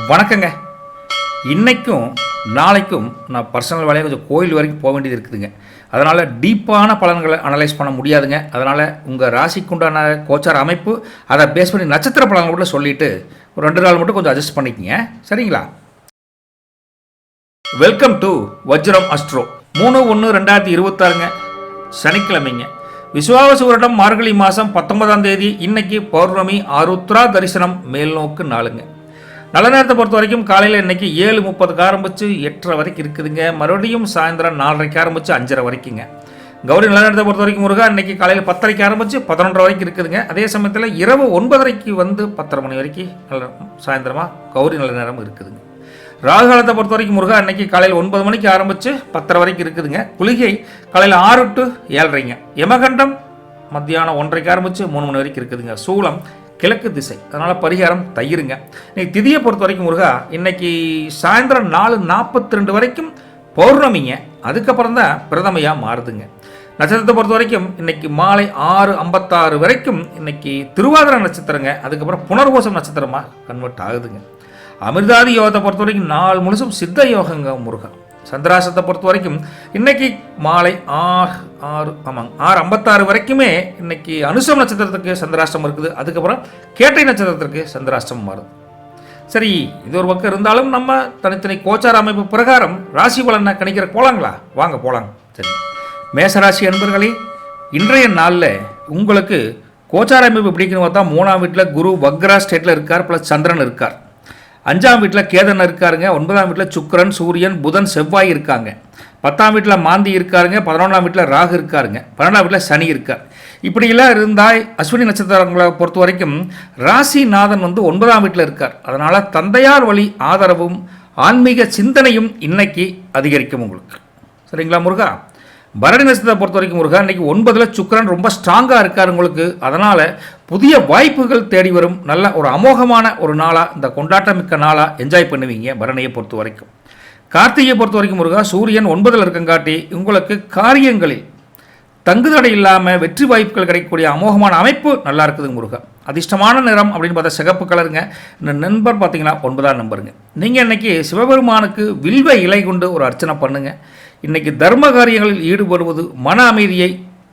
வணக்கங்க. இன்றைக்கும் நாளைக்கும் நான் பர்சனல் வேலையை கொஞ்சம் கோயில் வரைக்கும் போக வேண்டியது இருக்குதுங்க. அதனால் டீப்பான பலன்களை அனலைஸ் பண்ண முடியாதுங்க. அதனால் உங்கள் ராசிக்குண்டான கோச்சார அமைப்பு அதை பேஸ் பண்ணி நட்சத்திர பலன்களை கூட சொல்லிவிட்டு ஒரு 2 நாள் மட்டும் கொஞ்சம் அட்ஜஸ்ட் பண்ணிக்கங்க, சரிங்களா? Welcome to Vajram astro. 3/1/2026 சனிக்கிழமைங்க. விசுவாவசு வருடம் மார்கழி மாதம் 19ஆம் தேதி. இன்னைக்கு பௌர்ணமி ஆருத்ரா தரிசனம் மேல்நோக்கு நாளுங்க. நல்ல நேரத்தை பொறுத்த வரைக்கும் காலையில் இன்றைக்கி 7:30 ஆரம்பித்து 8:30 வரைக்கும் இருக்குதுங்க. மறுபடியும் சாயந்தரம் 4:30 ஆரம்பித்து 5:30 வரைக்குங்க. கௌரி நல்ல நேரத்தை பொறுத்த வரைக்கும் முருகா இன்றைக்கி காலையில் 10:30 ஆரம்பித்து 11:30 வரைக்கும் இருக்குதுங்க. அதே சமயத்தில் இரவு 9:30 வந்து 10:30 மணி வரைக்கும் நல்ல சாயந்தரமாக கௌரி நல்ல நேரம் இருக்குதுங்க. ராகு காலத்தை பொறுத்த வரைக்கும் முருகா இன்றைக்கி காலையில் 9 மணிக்கு ஆரம்பித்து 10:30 வரைக்கும் இருக்குதுங்க. குளிகை காலையில் 6 to 7:30. யமகண்டம் மத்தியானம் 1:30 ஆரம்பித்து 3 மணி வரைக்கும் இருக்குதுங்க. சூலம் கிழக்கு திசை, அதனால் பரிகாரம் தயிருங்க. இன்னைக்கு திதியை பொறுத்த வரைக்கும் முருகா இன்னைக்கு சாயந்தரம் 4:42 வரைக்கும் பௌர்ணமிங்க. அதுக்கப்புறம் தான் பிரதமையாக மாறுதுங்க. நட்சத்திரத்தை பொறுத்த வரைக்கும் இன்னைக்கு மாலை 6:56 வரைக்கும் இன்னைக்கு திருவாதிரை நட்சத்திரங்க. அதுக்கப்புறம் புனர்பூசம் நட்சத்திரமாக கன்வெர்ட் ஆகுதுங்க. அமிர்தாதி யோகத்தை பொறுத்த வரைக்கும் நாள் முழுசும் சித்த யோகங்க முருகா. சந்திராசத்தை பொறுத்த வரைக்கும் இன்னைக்கு மாலை 6:56 வரைக்குமே இன்னைக்கு அனுசம் நட்சத்திரத்துக்கு சந்திராஷ்டம் இருக்குது. அதுக்கப்புறம் கேட்டை நட்சத்திரத்திற்கு சந்திராஷ்டம் மாறுது. சரி, இது ஒரு பக்கம் இருந்தாலும் நம்ம தனித்தனி கோச்சார அமைப்பு பிரகாரம் ராசி பலனை கணிக்கிற போலாங்களா? வாங்க போலாங்க. சரி, மேசராசி அன்பர்களே, இன்றைய நாளில் உங்களுக்கு கோச்சார அமைப்பு எப்படின்னு பார்த்தா 3ஆம் வீட்டில் குரு வக்ரா ஸ்டேட்டில் இருக்கார், ப்ளஸ் சந்திரன் இருக்கார். 5ஆம் வீட்டில் கேதன் இருக்காருங்க. 9ஆம் வீட்டில் சுக்கிரன், சூரியன், புதன், செவ்வாய் இருக்காங்க. 10ஆம் வீட்டில் மாந்தி இருக்காருங்க. 11ஆம் வீட்டில் ராகு இருக்காருங்க. 12ஆம் வீட்டில் சனி இருக்கார். இப்படியெல்லாம் இருந்தால் அஸ்வினி நட்சத்திரங்களை பொறுத்த வரைக்கும் ராசிநாதன் வந்து 9ஆம் வீட்டில் இருக்கார். அதனால் தந்தையார் வழி ஆதரவும் ஆன்மீக சிந்தனையும் இன்னைக்கு அதிகரிக்கும் உங்களுக்கு, சரிங்களா முருகா? பரணி நட்சத்திரத்தை பொறுத்த வரைக்கும் முருகா இன்றைக்கி 9ல் சுக்கிரன் ரொம்ப ஸ்ட்ராங்காக இருக்கார் உங்களுக்கு. அதனால் புதிய வாய்ப்புகள் தேடி வரும் நல்ல ஒரு அமோகமான ஒரு நாளாக, இந்த கொண்டாட்டமிக்க நாளாக என்ஜாய் பண்ணுவீங்க பரணியை பொறுத்த வரைக்கும். கார்த்திகையை பொறுத்த வரைக்கும் முருகா சூரியன் 9ல் இருக்கங்காட்டி உங்களுக்கு காரியங்களில் தங்குதடை இல்லாமல் வெற்றி வாய்ப்புகள் கிடைக்கக்கூடிய அமோகமான அமைப்பு நல்லா இருக்குதுங்க முருகா. அதிர்ஷ்டமான நிறம் அப்படின்னு பார்த்தா சிகப்பு கலருங்க. இந்த நம்பர் பார்த்தீங்கன்னா 9ஆம் நம்பருங்க. நீங்கள் இன்றைக்கி சிவபெருமானுக்கு வில்வ இலை கொண்டு ஒரு அர்ச்சனை பண்ணுங்கள். இன்றைக்கி தர்ம காரியங்களில் ஈடுபடுவது மன அமைதியை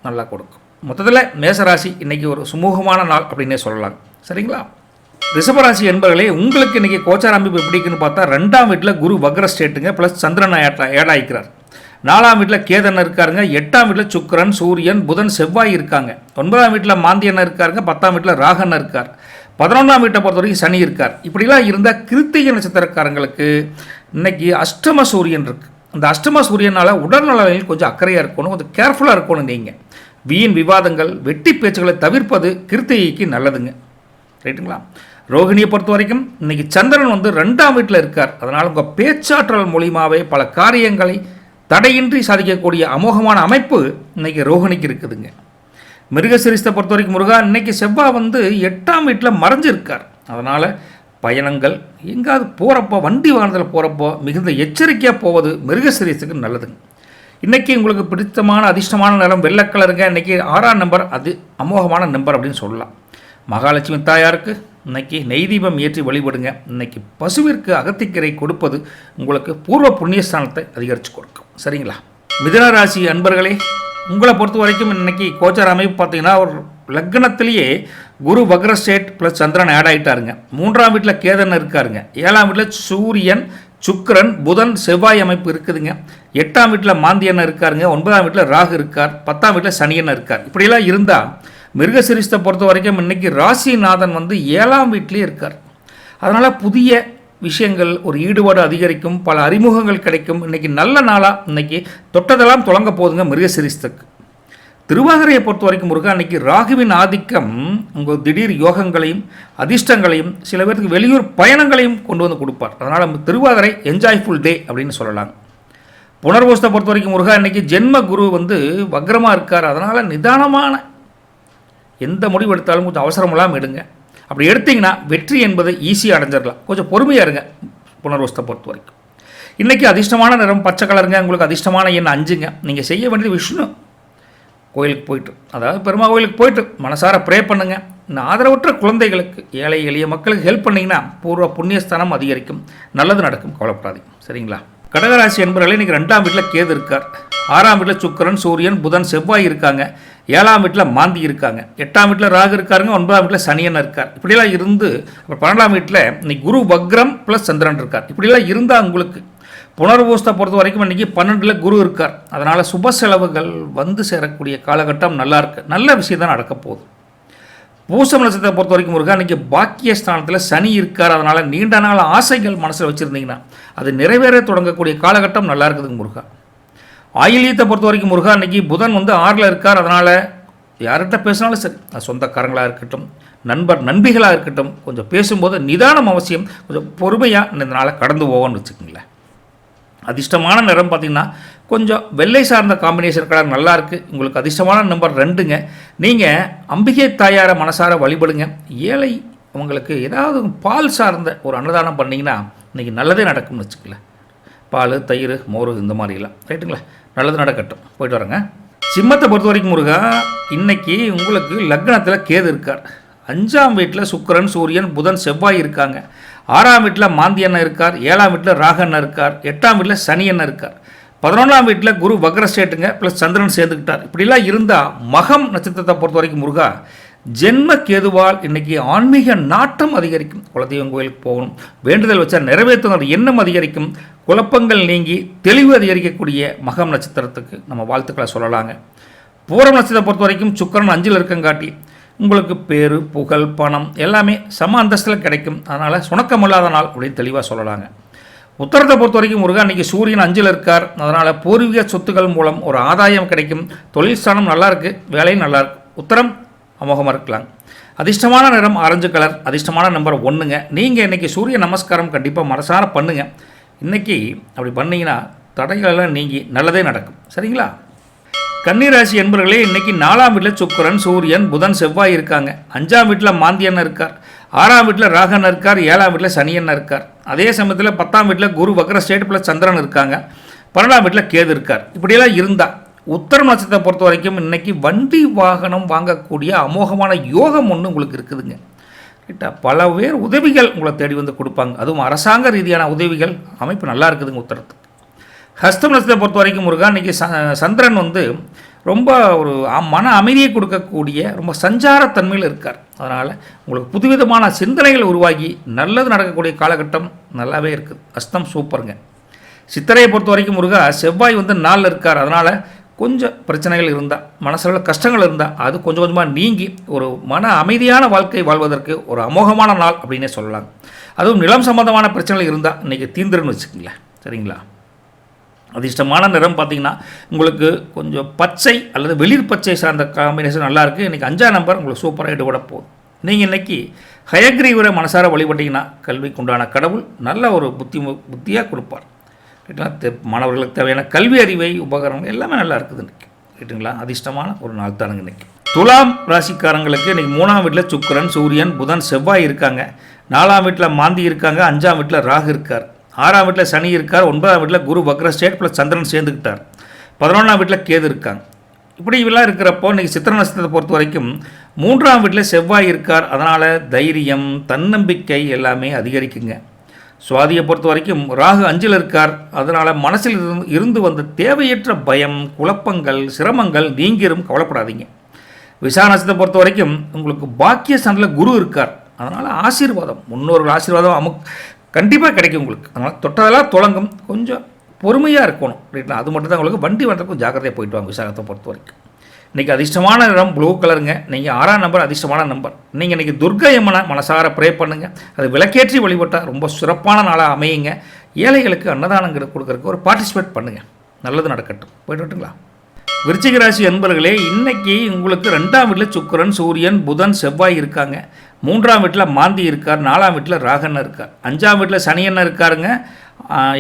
நல்லா கொடுக்கும். மொத்தத்தில் மேசராசி இன்றைக்கி ஒரு சுமூகமான நாள் அப்படின்னே சொல்லலாம், சரிங்களா? ரிஷபராசி என்பவர்களே, உங்களுக்கு இன்றைக்கி கோச்சார அமைப்பு எப்படின்னு பார்த்தா 2ஆம் வீட்டில் குரு வக்ர ஸ்டேட்டுங்க, ப்ளஸ் சந்திரன் ஏடாயிக்கிறார். 4ஆம் வீட்டில் கேதன் இருக்காருங்க. 8ஆம் வீட்டில் சுக்கிரன், சூரியன், புதன், செவ்வாய் இருக்காங்க. 9ஆம் வீட்டில் மாந்தியன் இருக்காருங்க. 10ஆம் வீட்டில் ராகன் இருக்கார். 11ஆம் வீட்டை பொறுத்த வரைக்கும் சனி இருக்கார். இப்படிலாம் இருந்தால் கிருத்திகை நட்சத்திரக்காரங்களுக்கு இன்னைக்கு அஷ்டம சூரியன் இருக்குது. அந்த அஷ்டம சூரியனால் உடல்நலனில் கொஞ்சம் அக்கறையாக இருக்கணும், கொஞ்சம் கேர்ஃபுல்லாக இருக்கணும். நீங்கள் வீண் விவாதங்கள், வெட்டி பேச்சுகளை தவிர்ப்பது கிருத்திகைக்கு நல்லதுங்க, ரைட்டுங்களா? ரோகிணியை பொறுத்த வரைக்கும் இன்னைக்கு சந்திரன் வந்து 2ஆம் வீட்டில் இருக்கார். அதனால் உங்கள் பேச்சாற்றல் மூலியமாகவே பல காரியங்களை தடையின்றி சாதிக்கக்கூடிய அமோகமான அமைப்பு இன்னைக்கு ரோகிணிக்கு இருக்குதுங்க. மிருகசிரிசத்தை பொறுத்த வரைக்கும் முருகா இன்னைக்கு செவ்வாய் வந்து 8ஆம் வீட்டில் மறைஞ்சிருக்கார். அதனால் பயணங்கள் எங்காவது போகிறப்போ, வண்டி வாகனத்தில் போகிறப்போ மிகுந்த எச்சரிக்கையாக போவது மிருகசிரிசுக்கு நல்லதுங்க. இன்றைக்கி உங்களுக்கு பிடித்தமான அதிர்ஷ்டமான நிறம் வெள்ளை கலருங்க. இன்றைக்கி 6ஆம் நம்பர் அது அமோகமான நம்பர் அப்படின்னு சொல்லலாம். மகாலட்சுமி தாயாருக்கு இன்றைக்கி நெய் தீபம் ஏற்றி வழிபடுங்க. இன்றைக்கி பசுவிற்கு அகத்திக்கரை கொடுப்பது உங்களுக்கு பூர்வ புண்ணியஸ்தானத்தை அதிகரித்து கொடுக்கும், சரிங்களா? மிதுன ராசி அன்பர்களே, உங்களை பொறுத்த வரைக்கும் இன்றைக்கி கோச்சார அமைப்பு பார்த்தீங்கன்னா ஒரு லக்னத்திலேயே குரு வக்ர ஸ்டேட் ப்ளஸ் சந்திரன் ஆட் ஆகிட்டாருங்க. 3ஆம் வீட்டில் கேதன் இருக்காருங்க. 7ஆம் வீட்டில் சூரியன், சுக்கிரன், புதன், செவ்வாய் அமைப்பு இருக்குதுங்க. 8ஆம் வீட்டில் மாந்தியன் இருக்காருங்க. 9ஆம் வீட்டில் ராகு இருக்கார். 10ஆம் வீட்டில் சனியன் இருக்கார். இப்படியெல்லாம் இருந்தால் மிருகசிரிசத்தை பொறுத்த வரைக்கும் இன்றைக்கி ராசிநாதன் வந்து 7ஆம் வீட்டிலே இருக்கார். அதனால் புதிய விஷயங்கள் ஒரு ஈடுபாடு அதிகரிக்கும், பல அறிமுகங்கள் கிடைக்கும். இன்றைக்கி நல்ல நாளாக இன்றைக்கி தொட்டதெல்லாம் தொடங்க போதுங்க மிருகசிரிசத்துக்கு. திருவாதிரையை பொறுத்த வரைக்கும் முருகா இன்றைக்கி ராகுவின் ஆதிக்கம் உங்கள் திடீர் யோகங்களையும் அதிர்ஷ்டங்களையும் சில பேருக்கு வெளியூர் பயணங்களையும் கொண்டு வந்து கொடுப்பார். அதனால் திருவாதிரை என்ஜாய்ஃபுல் டே அப்படின்னு சொல்லலாம். புனர்பூசத்தை பொறுத்த வரைக்கும் முருகா இன்றைக்கி ஜென்ம குரு வந்து வக்ரமாக இருக்கார். அதனால் நிதானமான எந்த முடிவு எடுத்தாலும் கொஞ்சம் அவசரம் இல்லாமல் எடுங்க. அப்படி எடுத்திங்கன்னா வெற்றி என்பதை ஈஸியாக அடைஞ்சிடலாம். கொஞ்சம் பொறுமையாக இருங்க புனர்பூசத்தை பொறுத்த வரைக்கும். இன்றைக்கி அதிர்ஷ்டமான நிறம் பச்சை கலருங்க. உங்களுக்கு அதிர்ஷ்டமான எண் 5ங்க. நீங்கள் செய்ய வேண்டியது விஷ்ணு கோயிலுக்கு போயிட்டு, அதாவது பெருமா கோயிலுக்கு போயிட்டு மனசார ப்ரே பண்ணுங்கள். இந்த ஆதரவற்ற குழந்தைகளுக்கு, ஏழை எளிய மக்களுக்கு ஹெல்ப் பண்ணிங்கன்னா பூர்வ புண்ணியஸ்தானம் அதிகரிக்கும், நல்லது நடக்கும், கவலைப்படாதீங்க. சரிங்களா? கடகராசி என்பவர்களே, இன்றைக்கி 2ஆம் வீட்டில் கேது இருக்கார், 6ஆம் வீட்டில் சுக்கிரன், சூரியன், புதன், செவ்வாய் இருக்காங்க, 7ஆம் வீட்டில் மாந்தி இருக்காங்க, 8ஆம் வீட்டில் ராகு இருக்காருங்க, 9ஆம் வீட்டில் சனியன் இருக்கார். இப்படிலாம் இருந்து அப்புறம் 12ஆம் வீட்டில் இன்னைக்கு குரு வக்ரம் ப்ளஸ் சந்திரன் இருக்கார். இப்படிலாம் இருந்தால் உங்களுக்கு புனர்பூசத்தை பொறுத்த வரைக்கும் இன்றைக்கி 12ல் குரு இருக்கார். அதனால் சுப செலவுகள் வந்து சேரக்கூடிய காலகட்டம் நல்லா இருக்குது, நல்ல விஷயம் தான் நடக்க போகுது. பூசம் நட்சத்திரத்தை பொறுத்த வரைக்கும் முருகா இன்றைக்கி பாக்கியஸ்தானத்தில் சனி இருக்கார். அதனால் நீண்ட நாள் ஆசைகள் மனசில் வச்சுருந்தீங்கன்னா அது நிறைவேற தொடங்கக்கூடிய காலகட்டம் நல்லா இருக்குதுங்க முருகா. ஆயிலியத்தை பொறுத்த வரைக்கும் முருகா இன்றைக்கி புதன் வந்து 6ல் இருக்கார். அதனால் யார்கிட்ட பேசினாலும் சரி, அது சொந்தக்காரங்களாக இருக்கட்டும், நண்பிகளாக இருக்கட்டும், கொஞ்சம் பேசும்போது நிதானம் அவசியம், கொஞ்சம் பொறுமையாக இந்த நாளை கடந்து போவோன்னு வச்சுக்கோங்களேன். அதிர்ஷ்டமான நிறம் பார்த்திங்கன்னா கொஞ்சம் வெள்ளை சார்ந்த காம்பினேஷன் கலர் நல்லாயிருக்கு. உங்களுக்கு அதிர்ஷ்டமான நம்பர் 2ங்க. நீங்கள் அம்பிகை தாயாரை மனசார வழிபடுங்க. ஏழை அவங்களுக்கு ஏதாவது பால் சார்ந்த ஒரு அன்னதானம் பண்ணிங்கன்னா இன்றைக்கி நல்லதே நடக்கும்னு வச்சுக்கல. பால், தயிர், மோர் இந்த மாதிரிலாம் ரைட்டுங்களா? நல்லது நடக்கட்டும். போயிட்டு வரேங்க. சிம்மத்தை பொறுத்த வரைக்கும் முருகா இன்றைக்கி உங்களுக்கு லக்னத்தில் கேது இருக்கார், 5ஆம் வீட்டில் சுக்கிரன், சூரியன், புதன், செவ்வாய் இருக்காங்க, 6ஆம் வீட்டில் மாந்தி அண்ணன் இருக்கார், 7ஆம் வீட்டில் ராகு அண்ணன் இருக்கார், 8ஆம் வீட்டில் சனி அண்ணன் இருக்கார், 11ஆம் வீட்டில் குரு வக்ர ஸ்டேட்டுங்க ப்ளஸ் சந்திரன் சேர்ந்துக்கிட்டார். இப்படிலாம் இருந்தால் மகம் நட்சத்திரத்தை பொறுத்த வரைக்கும் முருகா ஜென்ம கேதுவால் இன்றைக்கி ஆன்மீக நாட்டம் அதிகரிக்கும். குலதெய்வம் கோயிலுக்கு போகணும், வேண்டுதல் வச்சா நிறைவேற்றுங்கிற எண்ணம் அதிகரிக்கும், குழப்பங்கள் நீங்கி தெளிவு அதிகரிக்கக்கூடிய மகம் நட்சத்திரத்துக்கு நம்ம வாழ்த்துக்களை சொல்லலாங்க. பூரம் நட்சத்திரத்தை பொறுத்த வரைக்கும் சுக்கிரன் 5ல் இருக்கங்காட்டி உங்களுக்கு பேரு, புகழ், பணம் எல்லாமே சம அந்தஸ்தில் கிடைக்கும். அதனால் சுணக்கமில்லாத நாள் அப்படின்னு தெளிவாக சொல்லலாங்க. உத்தரத்தை பொறுத்த வரைக்கும் முருகா இன்றைக்கி சூரியன் 5ல் இருக்கார். அதனால் பூர்வீக சொத்துக்கள் மூலம் ஒரு ஆதாயம் கிடைக்கும், தொழில் ஸ்தானம் நல்லாயிருக்கு, வேலையும் நல்லாயிருக்கு. உத்தரம் அமோகமாக இருக்கலாம். அதிர்ஷ்டமான நிறம் ஆரஞ்சு கலர், அதிர்ஷ்டமான நம்பர் 1ங்க. நீங்கள் இன்றைக்கி சூரிய நமஸ்காரம் கண்டிப்பாக மனசார பண்ணுங்கள். இன்றைக்கி அப்படி பண்ணிங்கன்னா தடைகளெல்லாம் நீங்கி நல்லதே நடக்கும். சரிங்களா? கன்னிராசி என்பவர்களே இன்றைக்கி 4ஆம் வீட்டில் சுக்கிரன், சூரியன், புதன், செவ்வாய் இருக்காங்க, 5ஆம் வீட்டில் மாந்தி அண்ணன் இருக்கார், 6ஆம் வீட்டில் ராகு அண்ணன் இருக்கார், 7ஆம் வீட்டில் சனி அண்ணன் இருக்கார். அதே சமயத்தில் 10ஆம் வீட்டில் குரு வக்ர ஸ்டேட் ப்ளஸ் சந்திரன் இருக்காங்க, 12ஆம் வீட்டில் கேது இருக்கார். இப்படியெல்லாம் இருந்தால் உத்தரம் நட்சத்திரத்தை பொறுத்த வரைக்கும் இன்றைக்கி வண்டி வாகனம் வாங்கக்கூடிய அமோகமான யோகம் ஒன்று உங்களுக்கு இருக்குதுங்க. கிட்ட பல பேர் உதவிகள் உங்களை தேடி வந்து கொடுப்பாங்க, அதுவும் அரசாங்க ரீதியான உதவிகள் அமைப்பு நல்லா இருக்குதுங்க உத்தரத்துக்கு. ஹஸ்தம் நட்சத்திரத்தை பொறுத்த வரைக்கும் முருகா இன்றைக்கி சந்திரன் வந்து ரொம்ப ஒரு மன அமைதியை கொடுக்கக்கூடிய ரொம்ப சஞ்சாரத்தன்மையில் இருக்கார். அதனால் உங்களுக்கு புதுவிதமான சிந்தனைகள் உருவாகி நல்லது நடக்கக்கூடிய காலகட்டம் நல்லாவே இருக்குது. ஹஸ்தம் சூப்பருங்க. சித்திரையை பொறுத்த வரைக்கும் முருகா செவ்வாய் வந்து 4ல் இருக்கார். அதனால் கொஞ்சம் பிரச்சனைகள் இருந்தால், மனசில் கஷ்டங்கள் இருந்தால் அது கொஞ்சம் கொஞ்சமாக நீங்கி ஒரு மன அமைதியான வாழ்க்கை வாழ்வதற்கு ஒரு அமோகமான நாள் அப்படின்னே சொல்லலாம். அதுவும் நிலம் சம்பந்தமான பிரச்சனைகள் இருந்தால் இன்றைக்கி தீந்துருன்னு வச்சுக்கோங்களேன். சரிங்களா? அதிர்ஷ்டமான நிறம் பார்த்திங்கன்னா உங்களுக்கு கொஞ்சம் பச்சை அல்லது வெளிர் பச்சை சார்ந்த காம்பினேஷன் நல்லாயிருக்கு. இன்றைக்கி 5ஆம் நம்பர் உங்களுக்கு சூப்பராக ஈடுபட போகுது. நீங்கள் இன்றைக்கி ஹயக்ரீவரை மனசார வழிபட்டிங்கன்னா கல்விக்கு உண்டான கடவுள் நல்ல ஒரு புத்தியாக கொடுப்பார். ரைட்டுங்களா? மாணவர்களுக்கு தேவையான கல்வி அறிவை உபகரணங்கள் எல்லாமே நல்லா இருக்குது இன்றைக்கி. ரைட்டுங்களா? அதிர்ஷ்டமான ஒரு நாள் தானுங்க இன்றைக்கி. துலாம் ராசிக்காரங்களுக்கு இன்றைக்கி 3ஆம் வீட்டில் சுக்கிரன், சூரியன், புதன், செவ்வாய் இருக்காங்க, 4ஆம் வீட்டில் மாந்தி இருக்காங்க, 5ஆம் வீட்டில் ராகு இருக்கார், 6ஆம் வீட்டில் சனி இருக்கார், 9ஆம் வீட்டில் குரு வக்ர ஸ்டேட் ப்ளஸ் சந்திரன் சேர்ந்துக்கிட்டார், 11ஆம் வீட்டில் கேது இருக்காங்க. இப்படி இதெல்லாம் இருக்கிறப்போ இன்றைக்கி சித்திரை நட்சத்திரத்தை பொறுத்த வரைக்கும் 3ஆம் வீட்டில் செவ்வாய் இருக்கார். அதனால் தைரியம், தன்னம்பிக்கை எல்லாமே அதிகரிக்குங்க. சுவாதியை பொறுத்த வரைக்கும் ராகு 5ல் இருக்கார். அதனால் மனசில் இருந்து வந்த தேவையற்ற பயம், குழப்பங்கள், சிரமங்கள் நீங்கிரும், கவலைப்படாதீங்க. விசாக நட்சத்திரத்தை பொறுத்த வரைக்கும் உங்களுக்கு பாக்கிய ஸ்தானத்தில் குரு இருக்கார். அதனால் ஆசீர்வாதம், முன்னோர்கள் ஆசீர்வாதம் கண்டிப்பாக கிடைக்கும் உங்களுக்கு. அதனால் தொட்டதெல்லாம் தொடங்கும், கொஞ்சம் பொறுமையாக இருக்கணும். ரைட்னா? அது மட்டும் தான் உங்களுக்கு. வண்டி வரதுக்கும் ஜாக்கிரதையாக போயிட்டு வாங்க விசாகத்தை பொறுத்த வரைக்கும். இன்றைக்கி அதிர்ஷ்டமான நிறம் ப்ளூ கலருங்க. நீங்கள் 6ஆம் நம்பர் அதிர்ஷ்டமான நம்பர். நீங்கள் இன்றைக்கி துர்க்கை அம்மனை மனசார ப்ரே பண்ணுங்கள். அது விளக்கேற்றி வழிபட்டால் ரொம்ப சிறப்பான நாளாக அமையுங்க. ஏழைகளுக்கு அன்னதானங்கள் கொடுக்கறதுக்கு ஒரு பார்ட்டிசிபேட் பண்ணுங்கள், நல்லது நடக்கட்டும். போய்ட்டு விட்டுங்களா? விருச்சிக ராசி அன்பர்களே இன்றைக்கி உங்களுக்கு 2ஆம் வீட்டில் சுக்கிரன், சூரியன், புதன், செவ்வாய் இருக்காங்க, 3ஆம் வீட்டில் மாந்தி இருக்கார், 4ஆம் வீட்டில் ராகண்ணன் இருக்கார், 5ஆம் வீட்டில் சனியண்ணன் இருக்காருங்க,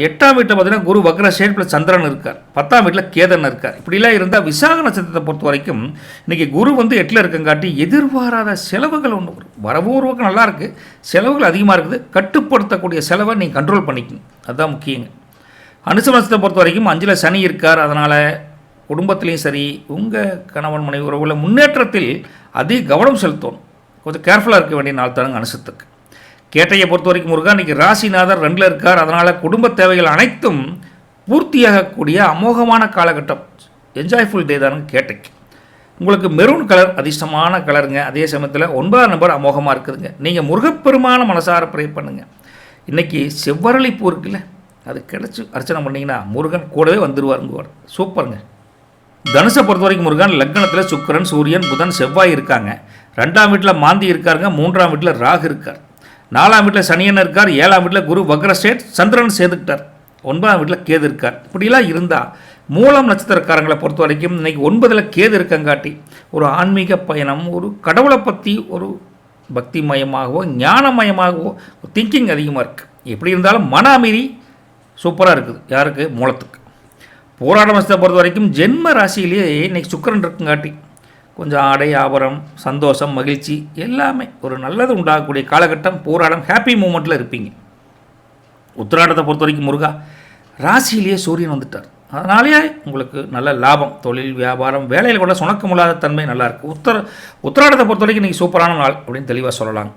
8ஆம் வீட்டில் பார்த்தீங்கன்னா குரு வக்ர ஸ்டேட் ப்ளஸ் சந்திரன் இருக்கார், 10ஆம் வீட்டில் கேதன் இருக்கார். இப்படிலாம் இருந்தால் விசாக நட்சத்திரத்தை பொறுத்த வரைக்கும் இன்றைக்கி குரு வந்து 8ல் இருக்கங்காட்டி எதிர்பாராத செலவுகள் ஒன்று வரும். வரவுக்கு நல்லாயிருக்கு, செலவுகள் அதிகமாக இருக்குது. கட்டுப்படுத்தக்கூடிய செலவை நீங்கள் கண்ட்ரோல் பண்ணிக்கணும், அதுதான் முக்கியங்க. அனுச நட்சத்திரத்தை பொறுத்த வரைக்கும் 5ல் சனி இருக்கார். அதனால் குடும்பத்திலையும் சரி, உங்கள் கணவன் மனைவி உறவுல முன்னேற்றத்தில் அதிக கவனம் செலுத்தணும். கொஞ்சம் கேர்ஃபுல்லாக இருக்க வேண்டிய நாள் தானுங்க அனுசத்துக்கு. கேட்டையை பொறுத்த வரைக்கும் முருகா இன்றைக்கி ராசிநாதர் 2ல் இருக்கார். அதனால் குடும்ப தேவைகள் அனைத்தும் பூர்த்தியாகக்கூடிய அமோகமான காலகட்டம், என்ஜாய்ஃபுல் டே தானுங்க கேட்டைக்கு. உங்களுக்கு மெரூன் கலர் அதிர்ஷ்டமான கலருங்க. அதே சமயத்தில் 9ஆம் நம்பர் அமோகமாக இருக்குதுங்க. நீங்கள் முருகப்பெருமான மனசார ப்ரே பண்ணுங்கள். இன்றைக்கி செவ்வரளி பூ இருக்குல்ல, அது கிடச்சி அர்ச்சனை பண்ணிங்கன்னா முருகன் கூடவே வந்துடுவாருங்க. சூப்பருங்க. தனுசை பொறுத்த வரைக்கும் முருகன் லக்னத்தில் சுக்கிரன், சூரியன், புதன், செவ்வாய் இருக்காங்க. 2ஆம் வீட்டில் மாந்தி இருக்காருங்க. 3ஆம் வீட்டில் ராகு இருக்கார். 4ஆம் வீட்டில் சனியன் இருக்கார். 7ஆம் வீட்டில் குரு வக்ரஸ்டேட் சந்திரன் சேர்ந்துக்கிட்டார். 9ஆம் வீட்டில் கேது இருக்கார். இப்படிலாம் இருந்தால் மூலம் நட்சத்திரக்காரங்களை பொறுத்த வரைக்கும் இன்றைக்கி 9ல் கேது இருக்கங்காட்டி ஒரு ஆன்மீக பயணம், ஒரு கடவுளை பற்றி ஒரு பக்தி மயமாகவோ ஞானமயமாகவோ திங்கிங் அதிகமாக இருக்குது. எப்படி இருந்தாலும் மன அமைதி சூப்பராக இருக்குது. யாருக்கு? மூலத்துக்கு. போராட நட்சத்திரத்தை பொறுத்த வரைக்கும் ஜென்ம ராசியிலேயே இன்றைக்கி சுக்கிரன் இருக்குங்காட்டி கொஞ்சம் ஆடை ஆபரம், சந்தோஷம், மகிழ்ச்சி எல்லாமே ஒரு நல்லது உண்டாகக்கூடிய காலகட்டம். போராடம் ஹாப்பி மூமெண்ட்டில் இருப்பீங்க. உத்திராடத்தை பொறுத்த வரைக்கும் முருகா ராசியிலேயே சூரியன் வந்துட்டார். அதனாலேயே உங்களுக்கு நல்ல லாபம், தொழில், வியாபாரம், வேலையில் கூட சுணக்கமில்லாத தன்மை நல்லாயிருக்கு. உத்திராடத்தை பொறுத்த வரைக்கும் இன்றைக்கி சூப்பரான நாள் அப்படின்னு தெளிவாக சொல்லலாம்.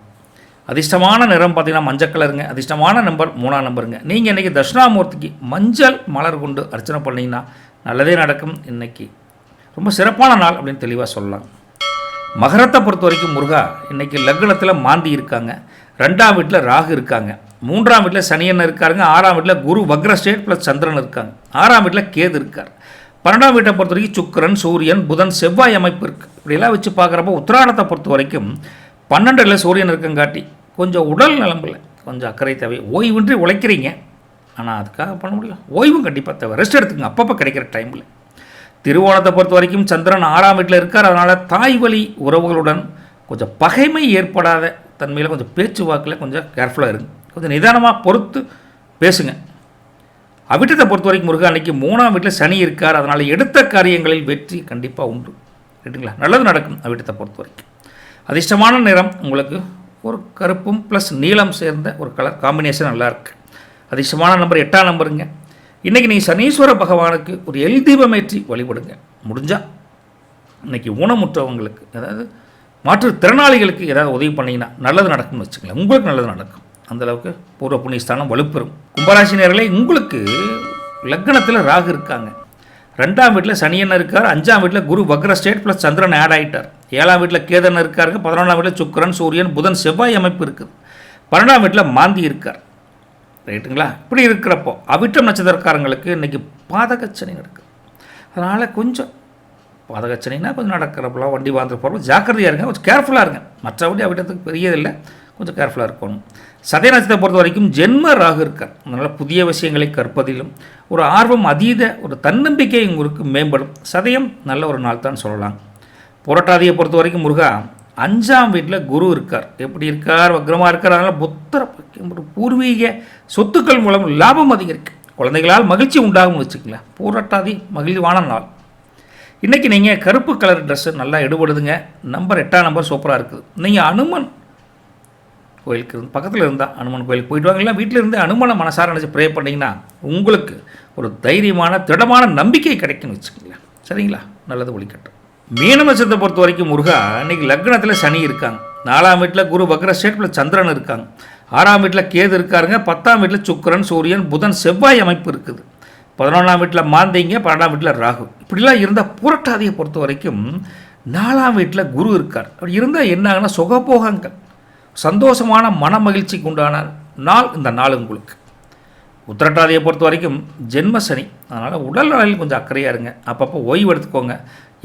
அதிர்ஷ்டமான நிறம் பார்த்தீங்கன்னா மஞ்சள் கலருங்க. அதிர்ஷ்டமான நம்பர் 3ஆம் நம்பருங்க. நீங்கள் இன்றைக்கி தட்சிணாமூர்த்திக்கு மஞ்சள் மலர் கொண்டு அர்ச்சனை பண்ணிங்கன்னா நல்லதே நடக்கும். இன்றைக்கி ரொம்ப சிறப்பான நாள் அப்படின்னு தெளிவாக சொல்லலாம். மகரத்தை பொறுத்த வரைக்கும் முருகா இன்றைக்கி லக்னத்தில் மாந்தி இருக்காங்க. 2ஆம் வீட்டில் ராகு இருக்காங்க. 3ஆம் வீட்டில் சனியன் இருக்காருங்க. 6ஆம் வீட்டில் குரு வக்ரஸ்டேட் ப்ளஸ் சந்திரன் இருக்காங்க. 6ஆம் வீட்டில் கேது இருக்கார். 12ஆம் வீட்டை பொறுத்த வரைக்கும் சுக்கிரன், சூரியன், புதன், செவ்வாய் அமைப்பு இருக்குது. இப்படியெல்லாம் வச்சு பார்க்குறப்போ உத்திராடத்தை பொறுத்த வரைக்கும் 12ல் சூரியன் இருக்குங்காட்டி கொஞ்சம் உடல் நலம்பில் கொஞ்சம் அக்கறை தேவை. ஓய்வின்றி உழைக்கிறீங்க, ஆனால் அதுக்காக பண்ண முடியும். ஓய்வும் கண்டிப்பாக தேவை. ரெஸ்ட் எடுத்துங்க அப்பப்போ கிடைக்கிற டைமில். திருவோணத்தை பொறுத்த வரைக்கும் சந்திரன் 6ஆம் வீட்டில் இருக்கார். அதனால் தாய் வழி உறவுகளுடன் கொஞ்சம் பகைமை ஏற்படாத தன்மையில் கொஞ்சம் பேச்சுவாக்கில் கொஞ்சம் கேர்ஃபுல்லாக இருங்க. கொஞ்சம் நிதானமாக பொறுத்து பேசுங்க. அவிட்டத்தை பொறுத்த வரைக்கும் முருகன் அன்றைக்கி 3ஆம் வீட்டில் சனி இருக்கார். அதனால் எடுத்த காரியங்களில் வெற்றி கண்டிப்பாக உண்டு. ரைட்டுங்களா? நல்லது நடக்கும் அவிட்டத்தை பொறுத்த வரைக்கும். அதிர்ஷ்டமான நிறம் உங்களுக்கு ஒரு கருப்பும் ப்ளஸ் நீலம் சேர்ந்த ஒரு கலர் காம்பினேஷன் நல்லாயிருக்கு. அதிர்ஷ்டமான நம்பர் 8ஆம் நம்பருங்க. இன்றைக்கி நீங்கள் சனீஸ்வர பகவானுக்கு ஒரு எல் தீபமேற்றி வழிபடுங்க. முடிஞ்சால் இன்றைக்கி ஊனமுற்றவங்களுக்கு, அதாவது மாற்றுத்திறனாளிகளுக்கு ஏதாவது உதவி பண்ணிங்கன்னா நல்லது நடக்கும்னு வச்சுக்கலாம். உங்களுக்கு நல்லது நடக்கும். அந்தளவுக்கு பூர்வ புண்ணியஸ்தானம் வலுப்பெறும். கும்பராசினியர்களே, உங்களுக்கு லக்னத்தில் ராகு இருக்காங்க. 2ஆம் வீட்டில் சனியன் இருக்கார். 5ஆம் வீட்டில் குரு வக்ரஸ்டேட் ப்ளஸ் சந்திரன் ஆட் ஆகிட்டார். 7ஆம் வீட்டில் கேதன் இருக்காருங்க. 11ஆம் வீட்டில் சுக்கிரன், சூரியன், புதன், செவ்வாய் அமைப்பு இருக்குது. 12ஆம் வீட்டில் மாந்தி இருக்கார். ரைட்டுங்களா? இப்படி இருக்கிறப்போ அவிட்டம் நட்சத்திரக்காரங்களுக்கு இன்றைக்கி பாதகச்சனை நடக்குது. அதனால் கொஞ்சம் பாதகச்சனைனா கொஞ்சம் நடக்கிறப்பெல்லாம் வண்டி வாழ்ந்துட்டு போகிறோம், ஜாக்கிரதையாக இருங்க, கொஞ்சம் கேர்ஃபுல்லாக இருங்க. மற்றபடி அவிட்டத்துக்கு பெரியதில்லை, கொஞ்சம் கேர்ஃபுல்லாக இருக்கணும். சதய நட்சத்திரத்தை பொறுத்த வரைக்கும் ஜென்ம ராகு இருக்கார். அதனால் புதிய விஷயங்களை கற்பதிலும் ஒரு ஆர்வம், அதீத ஒரு தன்னம்பிக்கை உங்களுக்கு மேம்படும். சதயம் நல்ல ஒரு நாள் தான் சொல்லலாம். புரட்டாதியை பொறுத்த வரைக்கும் முருகா 5ஆம் வீட்டில் குரு இருக்கார். எப்படி இருக்கார்? வக்ரமாக இருக்கார். அதனால் புத்திர ஒரு பூர்வீக சொத்துக்கள் மூலம் லாபம் அதிகரிக்கும். குழந்தைகளால் மகிழ்ச்சி உண்டாகும்னு வச்சுக்கலாம். புரட்டாதி மகிழ்வான நாள். இன்றைக்கி நீங்கள் கருப்பு கலர் ட்ரெஸ்ஸு நல்லா எடுபடுதுங்க. நம்பர் 8ஆம் நம்பர் சூப்பராக இருக்குது. நீங்கள் அனுமன் கோயிலுக்கு பக்கத்தில் இருந்தால் அனுமன் கோயிலுக்கு போயிட்டு வாங்க. இல்லை வீட்டில் இருந்து அனுமனை மனசார நினச்சி ப்ரே பண்ணிங்கன்னா உங்களுக்கு ஒரு தைரியமான திடமான நம்பிக்கை கிடைக்குன்னு வச்சுக்கோங்களேன். சரிங்களா? நல்லது ஒழிக்கட்டும். மீன நட்சத்திரத்தை பொறுத்த வரைக்கும் முருகா இன்றைக்கி லக்னத்தில் சனி இருக்காங்க. 4ஆம் வீட்டில் குரு வக்ரஸ்டேட் ப்ளஸ் சந்திரன் இருக்காங்க. 6ஆம் வீட்டில் கேது இருக்காருங்க. 10ஆம் வீட்டில் சுக்கிரன், சூரியன், புதன், செவ்வாய் அமைப்பு இருக்குது. 11ஆம் வீட்டில் மாந்திங்க. 12ஆம் வீட்டில் ராகு. இப்படிலாம் இருந்தால் புரட்டாதியை பொறுத்த வரைக்கும் 4ஆம் வீட்டில் குரு இருக்கார். அப்படி இருந்தால் என்ன ஆகுனா சுகபோகங்கள், சந்தோஷமான மன மகிழ்ச்சிக்கு உண்டான நாள் இந்த நாள் உங்களுக்கு. உத்திரட்டாதியை பொறுத்த வரைக்கும் ஜென்ம சனி. அதனால் உடல் நலையில் கொஞ்சம் அக்கறையாக இருங்க. அப்பப்போ ஓய்வு எடுத்துக்கோங்க.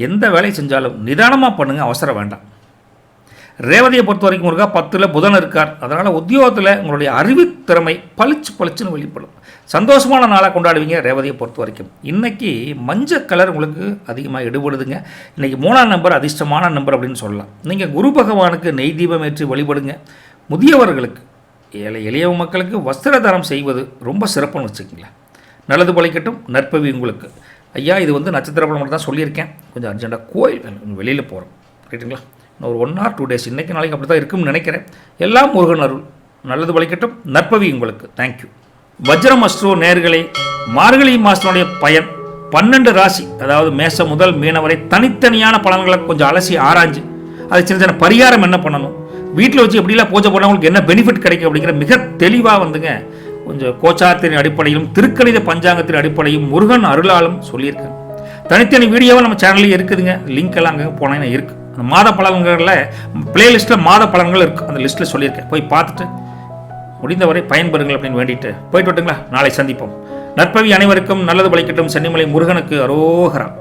எந்த வேலை செஞ்சாலும் நிதானமாக பண்ணுங்கள், அவசரம் வேண்டாம். ரேவதியை பொறுத்த வரைக்கும் முருகா 10ல் புதன் இருக்கார். அதனால் உத்தியோகத்தில் உங்களுடைய அறிவுத்திறமை பளிச்சுன்னு வெளிப்படும். சந்தோஷமான நாளாக கொண்டாடுவீங்க ரேவதியை பொறுத்த வரைக்கும். இன்றைக்கி மஞ்சள் கலர் உங்களுக்கு அதிகமாக எடுபடுதுங்க. இன்றைக்கி 3ஆம் நம்பர் அதிர்ஷ்டமான நம்பர் அப்படின்னு சொல்லலாம். நீங்கள் குரு பகவானுக்கு நெய் தீபம் ஏற்றி வழிபடுங்க. முதியவர்களுக்கு, எளிய மக்களுக்கு வஸ்திர தானம் செய்வது ரொம்ப சிறப்புன்னு வச்சுக்கோங்களேன். நல்லது பழிக்கட்டும். நற்பவி உங்களுக்கு. ஐயா, இது நட்சத்திர பலம் மட்டும் தான் சொல்லியிருக்கேன். கொஞ்சம் அர்ஜென்ட்டாக கோயில் வெளியில் போகிறோம். ரைட்டுங்களா? இன்னும் ஒரு 1 or 2 days, இன்றைக்கி நாளைக்கு அப்படி தான் இருக்கும்னு நினைக்கிறேன். எல்லாம் முருகன் அருள். நல்லது பழிக்கட்டும். நற்பவி உங்களுக்கு. தேங்க்யூ. வஜ்ரம் அஸ்ட்ரோ நேயர்களே, மார்கழி மாதத்தினுடைய பயன் 12 ராசி, அதாவது மேசம் முதல் மீனம் வரை தனித்தனியான பலன்களை கொஞ்சம் அலசி ஆராய்ஞ்சு அது சின்ன சின்ன பரிகாரம் என்ன பண்ணணும், வீட்டில் வச்சு எப்படிலாம் பூஜை பண்ணால் உங்களுக்கு என்ன பெனிஃபிட் கிடைக்கும் அப்படிங்கிற மிக தெளிவாக வந்துங்க கொஞ்சம் கோச்சாரத்தின் அடிப்படையிலும் திருக்கணித பஞ்சாங்கத்தின் அடிப்படையும் முருகன் அருளாலும் சொல்லியிருக்கேன். தனித்தனி வீடியோவை நம்ம சேனல்லே இருக்குதுங்க, லிங்க் எல்லாம் அங்கே போனீங்கன்னா இருக்குது. அந்த மாத பலன்களில் பிளேலிஸ்ட்டில் மாத பலன்கள் இருக்குது, அந்த லிஸ்ட்டில் சொல்லியிருக்கேன். போய் பார்த்துட்டு முடிந்தவரை பயன்பெறுங்கள் அப்படின்னு வேண்டிட்டு போயிட்டு விட்டுங்களா. நாளை சந்திப்போம். நற்பவி அனைவருக்கும் நல்லது பலிக்கட்டும். சென்னிமலை முருகனுக்கு அரோகரம்.